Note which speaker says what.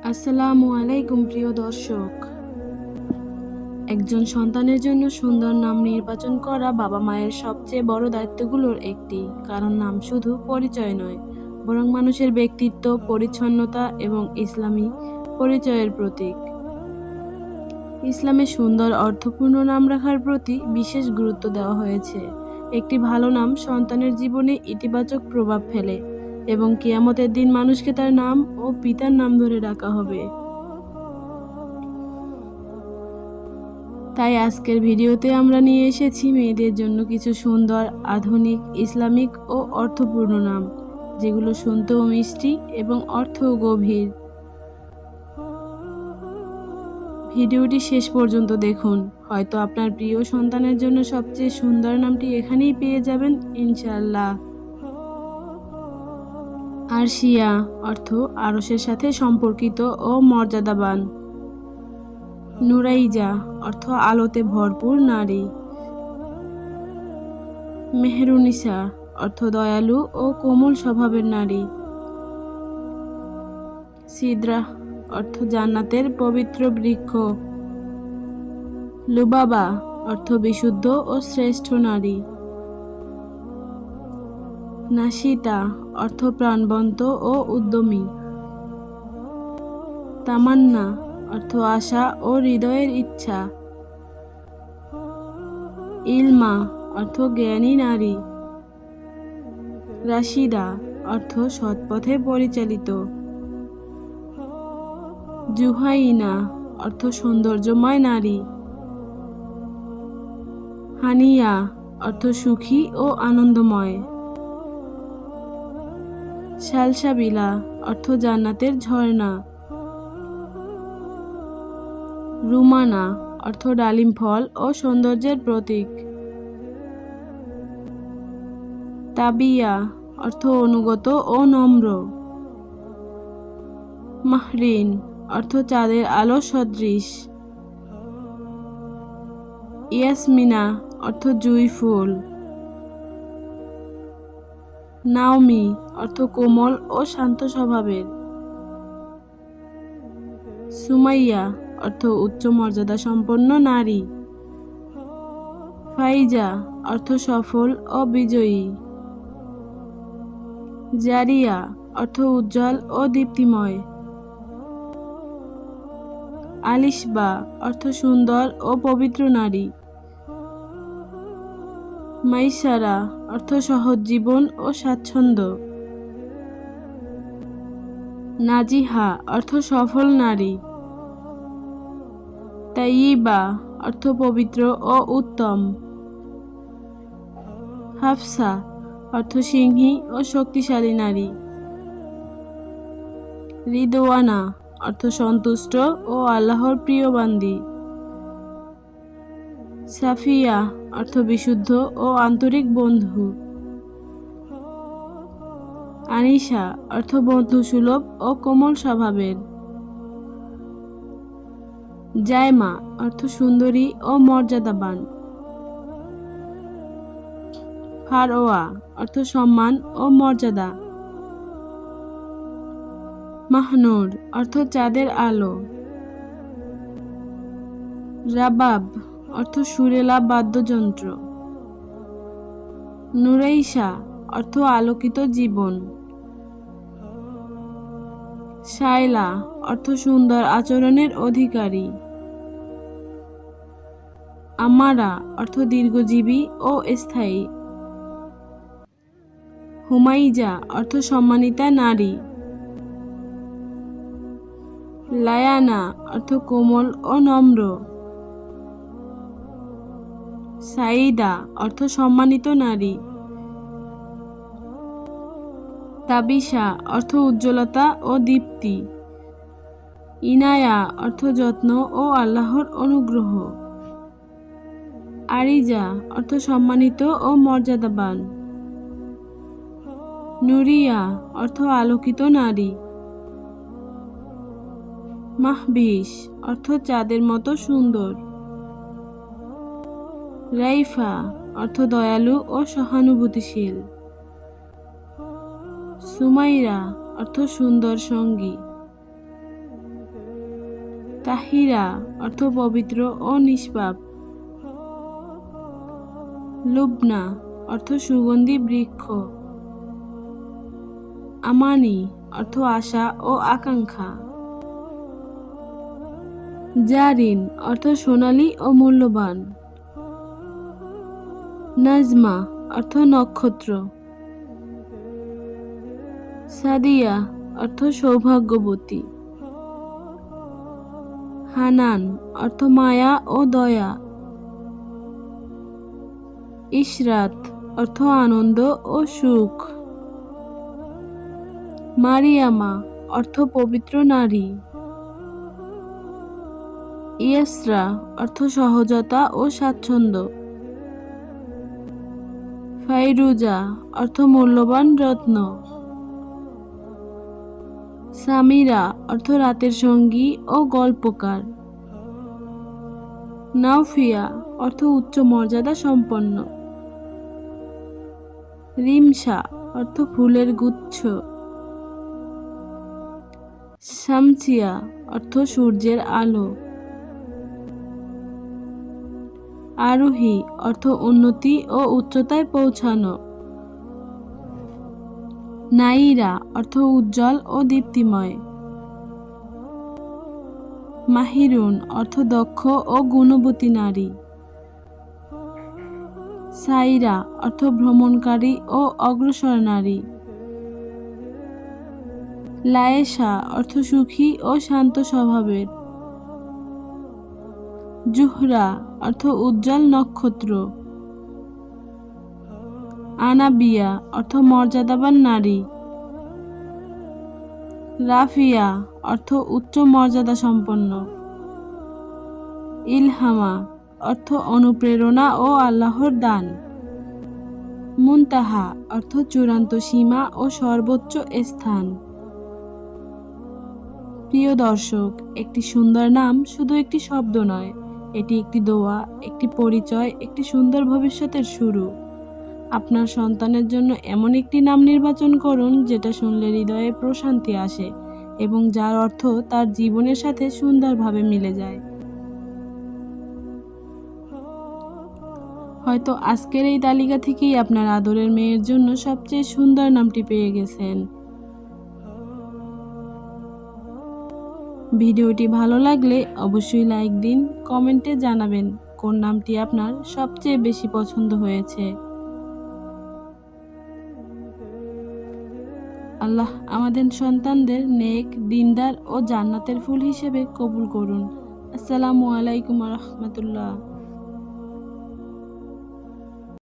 Speaker 1: আসসালামু আলাইকুম প্রিয় দর্শক। একজন সন্তানের জন্য সুন্দর নাম নির্বাচন করা বাবা মায়ের সবচেয়ে বড় দায়িত্বগুলোর একটি, কারণ নাম শুধু পরিচয় নয়, বরং মানুষের ব্যক্তিত্ব, পরিচ্ছন্নতা এবং ইসলামী পরিচয়ের প্রতীক। ইসলামে সুন্দর অর্থপূর্ণ নাম রাখার প্রতি বিশেষ গুরুত্ব দেওয়া হয়েছে। একটি ভালো নাম সন্তানের জীবনে ইতিবাচক প্রভাব ফেলে এবং কিয়ামতের দিন মানুষকে তার নাম ও পিতার নাম ধরে ডাকা হবে। তাই আজকের ভিডিওতে আমরা নিয়ে এসেছি মেয়েদের জন্য কিছু সুন্দর, আধুনিক, ইসলামিক ও অর্থপূর্ণ নাম, যেগুলো শুনতেও মিষ্টি এবং অর্থও গভীর। ভিডিওটি শেষ পর্যন্ত দেখুন, হয়তো আপনার প্রিয় সন্তানের জন্য সবচেয়ে সুন্দর নামটি এখানেই পেয়ে যাবেন ইনশাআল্লাহ। আরশিয়া অর্থ আরশের সাথে সম্পর্কিত ও মর্যাদাবান। নুরাইজা অর্থ আলোতে ভরপুর নারী। মেহরুনিসা অর্থ দয়ালু ও কোমল স্বভাবের নারী। সিদরাহ অর্থ জান্নাতের পবিত্র বৃক্ষ। লুবাবা অর্থ বিশুদ্ধ ও শ্রেষ্ঠ নারী। নাশিতা অর্থ প্রাণবন্ত ও উদ্যমী। তামান্না অর্থ আশা ও হৃদয়ের ইচ্ছা। ইলমা অর্থ জ্ঞানী নারী। রাশিদা অর্থ সৎপথে পরিচালিত। জুহাইনা অর্থ সৌন্দর্যময় নারী। হানিয়া অর্থ সুখী ও আনন্দময়। সালসাবিলা অর্থ জান্নাতের ঝর্ণা। রুমানা অর্থ ডালিম ফল ও সৌন্দর্যের প্রতীক। তাবিয়া অর্থ অনুগত ও নম্র। মাহরিন অর্থ চাঁদের আলো সদৃশ। ইয়াসমিনা অর্থ জুঁই ফুল। নাওমি অর্থ কোমল ও শান্ত স্বভাবের। সুমাইয়া অর্থ উচ্চ মর্যাদা সম্পন্ন নারী। ফাইজা অর্থ সফল ও বিজয়ী। জারিয়া অর্থ উজ্জ্বল ও দীপ্তিময়। আলিশবা অর্থ সুন্দর ও পবিত্র নারী। মাইসারা অর্থ সহজ জীবন ও স্বাচ্ছন্দ্য। নাজিহা অর্থ সফল নারী। তাইয়িবা অর্থ পবিত্র ও উত্তম। হাফসা অর্থ সিংহী ও শক্তিশালী নারী। রিদওয়ানা অর্থ সন্তুষ্ট ও আল্লাহর প্রিয় বান্দী। সাফিয়া অর্থ বিশুদ্ধ ও আন্তরিক বন্ধু। আনিশা অর্থ বন্ধুসুলভ ও কোমল স্বভাবের। জায়মা অর্থ সুন্দরী ও মর্যাদাবান। ফারওয়া অর্থ সম্মান ও মর্যাদা। মাহনুর অর্থ চাঁদের আলো। রাবাব অর্থ সুরেলা বাদ্যযন্ত্র। নুরাইশা অর্থ আলোকিত জীবন। শায়লা অর্থ সুন্দর আচরণের অধিকারী। আমারা অর্থ দীর্ঘজীবী ও স্থায়ী। হুমাইজা অর্থ সম্মানিতা নারী। লায়ানা অর্থ কোমল ও নম্র। সাইদা অর্থ সম্মানিত নারী। তাবিশা অর্থ উজ্জ্বলতা ও দীপ্তি। ইনায়া অর্থ যত্ন ও আল্লাহর অনুগ্রহ। আরিজা অর্থ সম্মানিত ও মর্যাদাবান। নুরিয়া অর্থ আলোকিত নারী। মাহবিশ অর্থ চাঁদের মতো সুন্দর। রাইফা অর্থ দয়ালু ও সহানুভূতিশীল। সুমাইরা অর্থ সুন্দর সঙ্গী। তাহিরা অর্থ পবিত্র ও নিষ্পাপ। লুবনা অর্থ সুগন্ধি বৃক্ষ। আমানি অর্থ আশা ও আকাঙ্ক্ষা। জারিন অর্থ সোনালী ও মূল্যবান। নাজমা অর্থ নক্ষত্র। সাদিয়া অর্থ সৌভাগ্যবতী। হানান অর্থ মায়া ও দয়া। ইশরাত অর্থ আনন্দ ও সুখ। মারিয়ামা অর্থ পবিত্র নারী। ইয়াসরা অর্থ সহজতা ও স্বাচ্ছন্দ্য। ফাইরুজা অর্থ মূল্যবান রত্ন। সামিরা অর্থ রাতের সঙ্গী ও গল্পকার। নাওফিয়া অর্থ উচ্চ মর্যাদা সম্পন্ন। রিমসা অর্থ ফুলের গুচ্ছ। শামসিয়া অর্থ সূর্যের আলো। আরোহী অর্থ উন্নতি ও উচ্চতায় পৌঁছানো। নাইরা অর্থ উজ্জ্বল ও দীপ্তিময়। মাহিরুন অর্থ দক্ষ ও গুণবতী নারী। সাইরা অর্থ ভ্রমণকারী ও অগ্রসর নারী। লায়েশা অর্থ সুখী ও শান্ত স্বভাবের। জুহরা অর্থ উজ্জ্বল নক্ষত্র। আনাবিয়া অর্থ মর্যাদাবান নারী। রাফিয়া অর্থ উচ্চ মর্যাদা সম্পন্ন। ইলহামা অর্থ অনুপ্রেরণা ও আল্লাহর দান। মুনতাহা অর্থ চূড়ান্ত সীমা ও সর্বোচ্চ স্থান। প্রিয় দর্শক, একটি সুন্দর নাম শুধু একটি শব্দ নয়, এটি একটি দোয়া, একটি পরিচয়, একটি সুন্দর ভবিষ্যতের শুরু। আপনার সন্তানের জন্য এমন একটি নাম নির্বাচন করুন যেটা শুনলে হৃদয়ে প্রশান্তি আসে এবং যার অর্থ তার জীবনের সাথে সুন্দরভাবে মিলে যায়। হয়তো আজকের এই তালিকা থেকেই আপনার আদরের মেয়ের জন্য সবচেয়ে সুন্দর নামটি পেয়ে গেছেন। ভিডিওটি ভালো লাগলে অবশ্যই লাইক দিন, কমেন্টে জানাবেন কোন নামটি আপনার সবচেয়ে বেশি পছন্দ হয়েছে। আল্লাহ আমাদের সন্তানদের নেক, দিনদার ও জান্নাতের ফুল হিসেবে কবুল করুন। আসসালামু আলাইকুম ওয়া রাহমাতুল্লাহ।